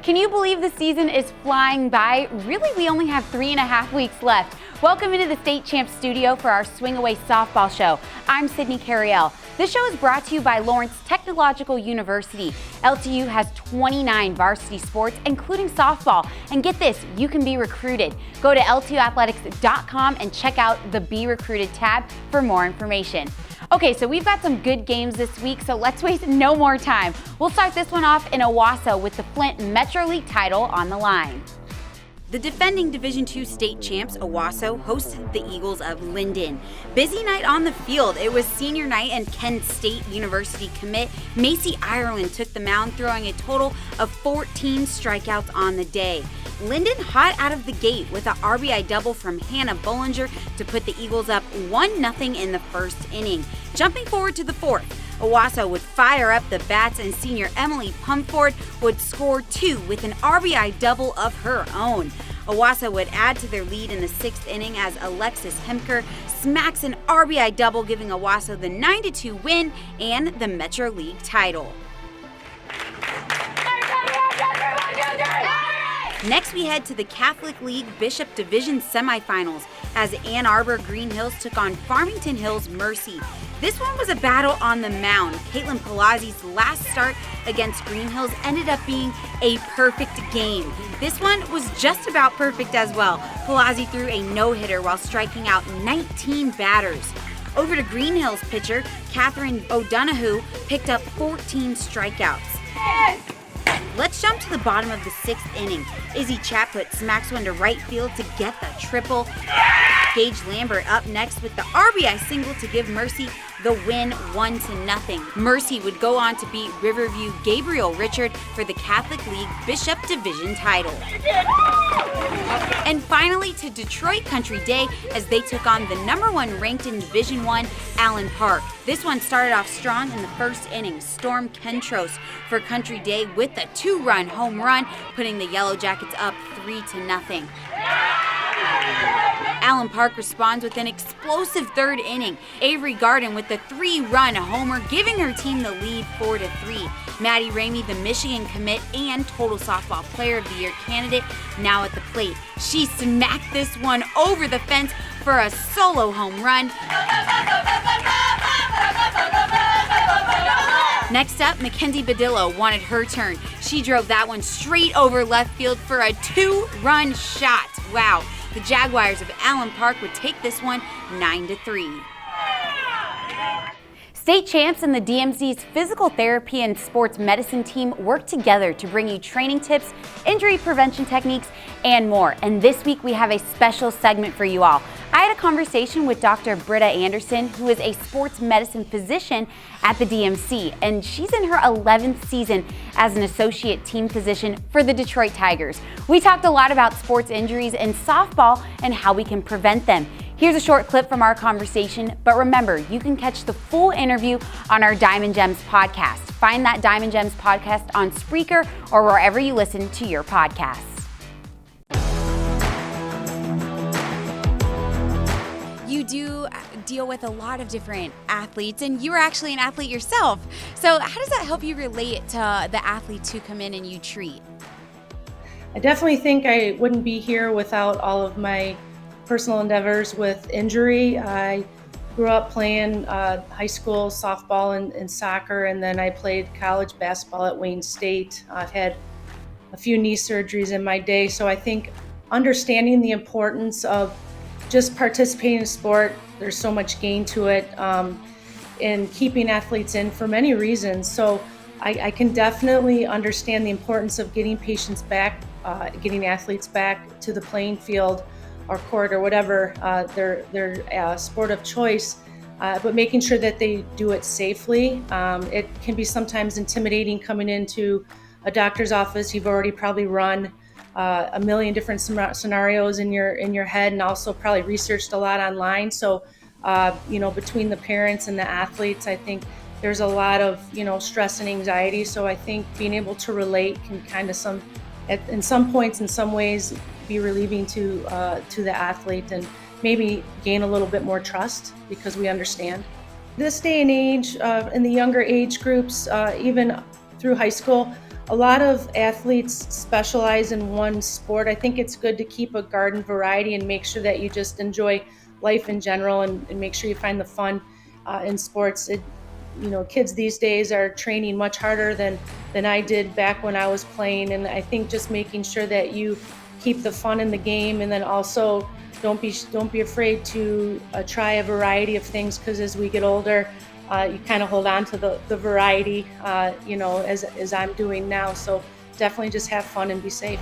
Can you believe the season is flying by? Really, we only have 3.5 weeks left. Welcome into the State Champs studio for our Swing Away softball show. I'm Sydney CARIEL. This show is brought to you by Lawrence Technological University. LTU has 29 varsity sports, including softball. And get this, you can be recruited. Go to ltuathletics.com and check out the Be Recruited tab for more information. Okay, so we've got some good games this week, so let's waste no more time. We'll start this one off in Owasso with the Flint Metro League title on the line. The defending Division II state champs, Owasso, hosted the Eagles of Linden. Busy night on the field. It was senior night and Kent State University commit Macy Ireland took the mound, throwing a total of 14 strikeouts on the day. Linden hot out of the gate with an RBI double from Hannah Bollinger to put the Eagles up 1-0 in the first inning. Jumping forward to the fourth, Owasso would fire up the bats and senior Emily Pumford would score 2 with an RBI double of her own. Owasso would add to their lead in the sixth inning as Alexis Hemker smacks an RBI double, giving Owasso the 9-2 win and the Metro League title. Next, we head to the Catholic League Bishop Division semifinals as Ann Arbor Green Hills took on Farmington Hills Mercy. This one was a battle on the mound. Caitlin Palazzi's last start against Green Hills ended up being a perfect game. This one was just about perfect as well. Palazzi threw a no-hitter while striking out 19 batters. Over to Green Hills pitcher Catherine O'Donoghue picked up 14 strikeouts. Yes! Let's jump to the bottom of the sixth inning. Izzy Chaput smacks one to right field to get the triple. Gage Lambert up next with the RBI single to give Mercy the win 1-0. Mercy would go on to beat Riverview Gabriel Richard for the Catholic League Bishop Division title. And finally to Detroit Country Day as they took on the number 1 ranked in Division I, Allen Park. This one started off strong in the first inning. Storm Kentros for Country Day with a 2-run home run, putting the Yellow Jackets up 3-0. Allen Park responds with an explosive third inning. Avery Garden with the 3-run homer, giving her team the lead 4-3. Maddie Ramey, the Michigan commit and Total Softball Player of the Year candidate, now at the plate. She smacked this one over the fence for a solo home run. Next up, Mackenzie Badillo wanted her turn. She drove that one straight over left field for a 2-run shot. Wow. The Jaguars of Allen Park would take this one 9-3. State champs and the DMC's physical therapy and sports medicine team work together to bring you training tips, injury prevention techniques, and more. And this week we have a special segment for you all. I had a conversation with Dr. Britta Anderson, who is a sports medicine physician at the DMC, and she's in her 11th season as an associate team physician for the Detroit Tigers. We talked a lot about sports injuries in softball and how we can prevent them. Here's a short clip from our conversation, but remember, you can catch the full interview on our Diamond Gems podcast. Find that Diamond Gems podcast on Spreaker or wherever you listen to your podcasts. You do deal with a lot of different athletes, and you are actually an athlete yourself. So how does that help you relate to the athletes who come in and you treat? I definitely think I wouldn't be here without all of my personal endeavors with injury. I grew up playing high school softball and soccer, and then I played college basketball at Wayne State. I've had a few knee surgeries in my day, so I think understanding the importance of just participating in sport, there's so much gain to it, and keeping athletes in for many reasons. So I can definitely understand the importance of getting patients back, getting athletes back to the playing field or court or whatever their sport of choice, but making sure that they do it safely. It can be sometimes intimidating coming into a doctor's office. You've already probably run a million different scenarios in your head, and also probably researched a lot online. So, between the parents and the athletes, I think there's a lot of, stress and anxiety. So I think being able to relate can kind of in some points, in some ways, be relieving to the athlete and maybe gain a little bit more trust because we understand. This day and age, in the younger age groups, even through high school, a lot of athletes specialize in one sport. I think it's good to keep a garden variety and make sure that you just enjoy life in general and make sure you find the fun in sports. Kids these days are training much harder than I did back when I was playing, and I think just making sure that you keep the fun in the game, and then also don't be afraid to try a variety of things, because as we get older, you kind of hold on to the variety, as I'm doing now. So definitely just have fun and be safe.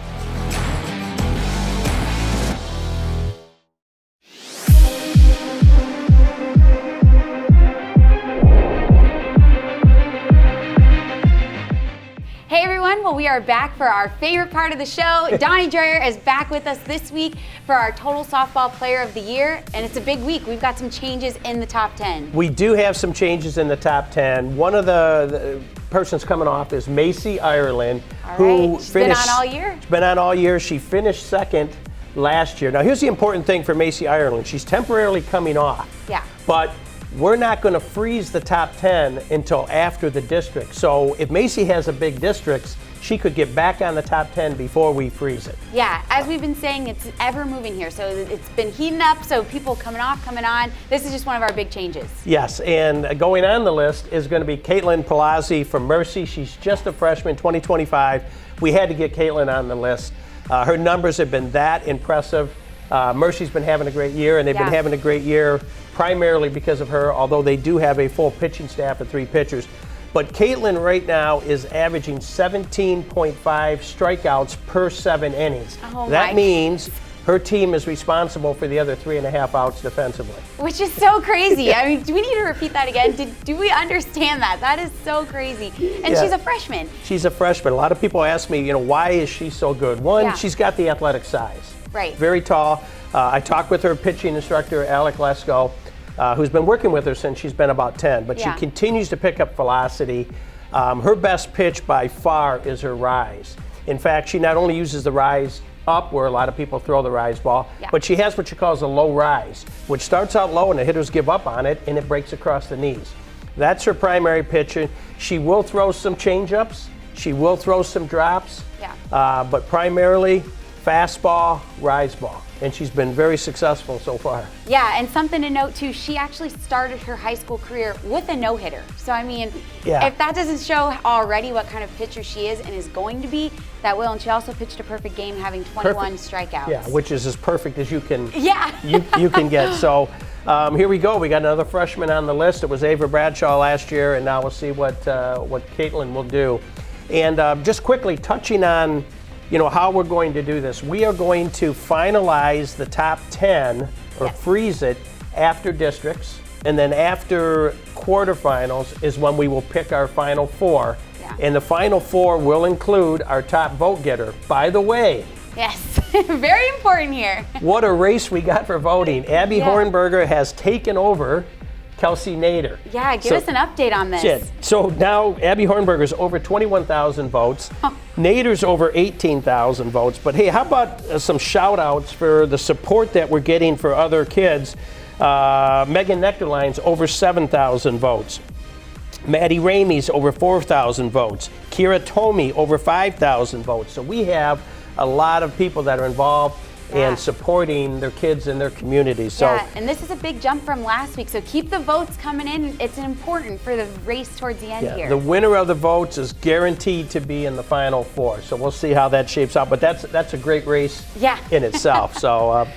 Hey everyone, well, we are back for our favorite part of the show. Donnie Dreyer is back with us this week for our Total Softball Player of the Year, and it's a big week. We've got some changes in the top 10. We do have some changes in the top 10. One of the persons coming off is Macy Ireland, who She's been on all year. She's been on all year. She finished second last year. Now, here's the important thing for Macy Ireland. She's temporarily coming off. Yeah. But we're not going to freeze the top 10 until after the district. So if Macy has a big district, she could get back on the top 10 before we freeze it. Yeah, as we've been saying, it's ever moving here. So it's been heating up, so people coming off, coming on. This is just one of our big changes. Yes, and going on the list is going to be Caitlin Palazzi from Mercy. She's just a freshman, 2025. We had to get Caitlin on the list. Her numbers have been that impressive. Mercy's been having a great year, and they've been having a great year primarily because of her, although they do have a full pitching staff of 3 pitchers. But Caitlin right now is averaging 17.5 strikeouts per 7 innings. That means her team is responsible for the other 3.5 outs defensively. Which is so crazy. I mean, do we need to repeat that again? Do we understand that? That is so crazy. And she's a freshman. She's a freshman. A lot of people ask me, why is she so good? One, she's got the athletic size. Right. Very tall. I talked with her pitching instructor, Alec Lesko, who's been working with her since she's been about 10, but she continues to pick up velocity. Her best pitch by far is her rise. In fact, she not only uses the rise up, where a lot of people throw the rise ball, but she has what she calls a low rise, which starts out low and the hitters give up on it and it breaks across the knees. That's her primary pitch. She will throw some changeups. She will throw some drops, but primarily fastball, rise ball. And she's been very successful so far. Yeah, and something to note too, she actually started her high school career with a no-hitter. So I mean, if that doesn't show already what kind of pitcher she is and is going to be, that will. And she also pitched a perfect game, having 21 strikeouts. Yeah, which is as perfect as you can you can get. So here we go. We got another freshman on the list. It was Ava Bradshaw last year, and now we'll see what Caitlin will do. And just quickly touching on how we're going to do this. We are going to finalize the top 10 or freeze it after districts, and then after quarterfinals is when we will pick our final 4. And the final 4 will include our top vote getter. By the way, very important here. What a race we got for voting. Abby Hornberger has taken over Kelsey Nader. Yeah, give us an update on this. So now Abby Hornberger's over 21,000 votes. Nader's over 18,000 votes. But hey, how about some shout outs for the support that we're getting for other kids? Megan Nectarline's over 7,000 votes. Maddie Ramey's over 4,000 votes. Kira Tomey over 5,000 votes. So we have a lot of people that are involved and supporting their kids in their communities. So, and this is a big jump from last week, so keep the votes coming in. It's important for the race towards the end here. The winner of the votes is guaranteed to be in the final 4, so we'll see how that shapes out, but that's a great race in itself. So,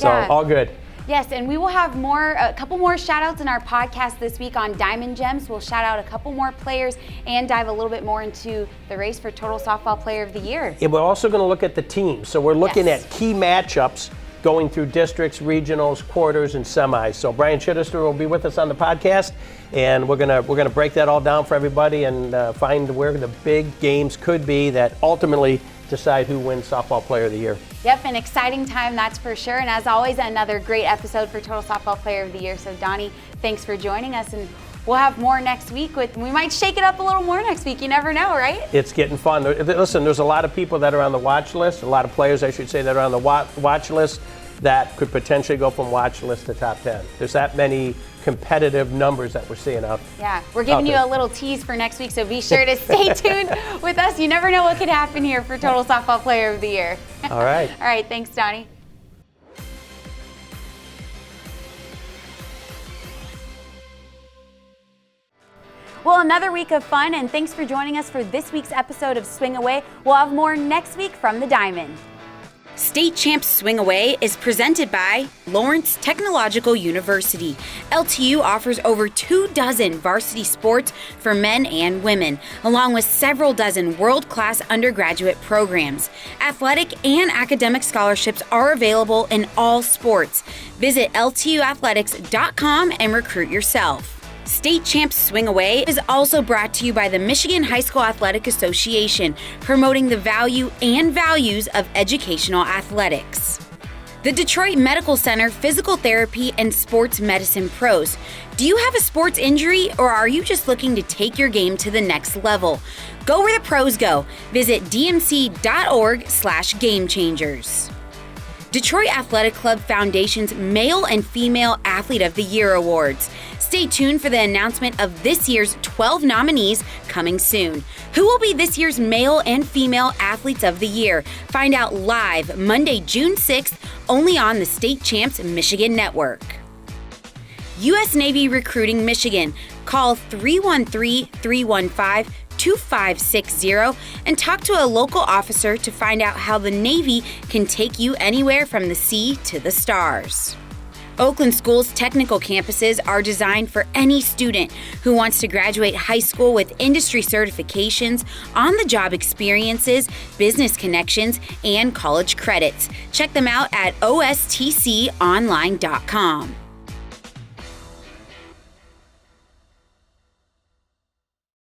all good. Yes, and we will have a couple more shout outs in our podcast this week on Diamond Gems. We'll shout out a couple more players and dive a little bit more into the race for Total Softball Player of the Year. And we're also going to look at the teams. So we're looking at key matchups going through districts, regionals, quarters, and semis. So Brian Chittister will be with us on the podcast, and we're gonna break that all down for everybody and find where the big games could be that ultimately decide who wins Softball Player of the Year. Yep, an exciting time, that's for sure. And as always, another great episode for Total Softball Player of the Year. So Donnie, thanks for joining us, and we'll have more next week. We might shake it up a little more next week. You never know, right? It's getting fun. Listen, there's a lot of people that are on the watch list, a lot of players, I should say, that are on the watch list that could potentially go from watch list to top 10. There's that many competitive numbers that we're seeing out. Yeah, we're giving you a little tease for next week, so be sure to stay tuned with us. You never know what could happen here for Total Softball Player of the Year. All right. All right, thanks, Donnie. Well, another week of fun, and thanks for joining us for this week's episode of Swing Away. We'll have more next week from the Diamond. State Champs Swing Away is presented by Lawrence Technological University. LTU offers over 24 varsity sports for men and women, along with several dozen world-class undergraduate programs. Athletic and academic scholarships are available in all sports. Visit ltuathletics.com and recruit yourself. State Champs Swing Away is also brought to you by the Michigan High School Athletic Association, promoting the value and values of educational athletics. The Detroit Medical Center Physical Therapy and Sports Medicine Pros. Do you have a sports injury, or are you just looking to take your game to the next level? Go where the pros go. Visit dmc.org/gamechangers. Detroit Athletic Club Foundation's Male and Female Athlete of the Year Awards. Stay tuned for the announcement of this year's 12 nominees coming soon. Who will be this year's Male and Female Athletes of the Year? Find out live Monday, June 6th, only on the State Champs Michigan Network. U.S. Navy Recruiting Michigan. Call 313-315-2560 and talk to a local officer to find out how the Navy can take you anywhere from the sea to the stars. Oakland School's technical campuses are designed for any student who wants to graduate high school with industry certifications, on-the-job experiences, business connections, and college credits. Check them out at ostconline.com.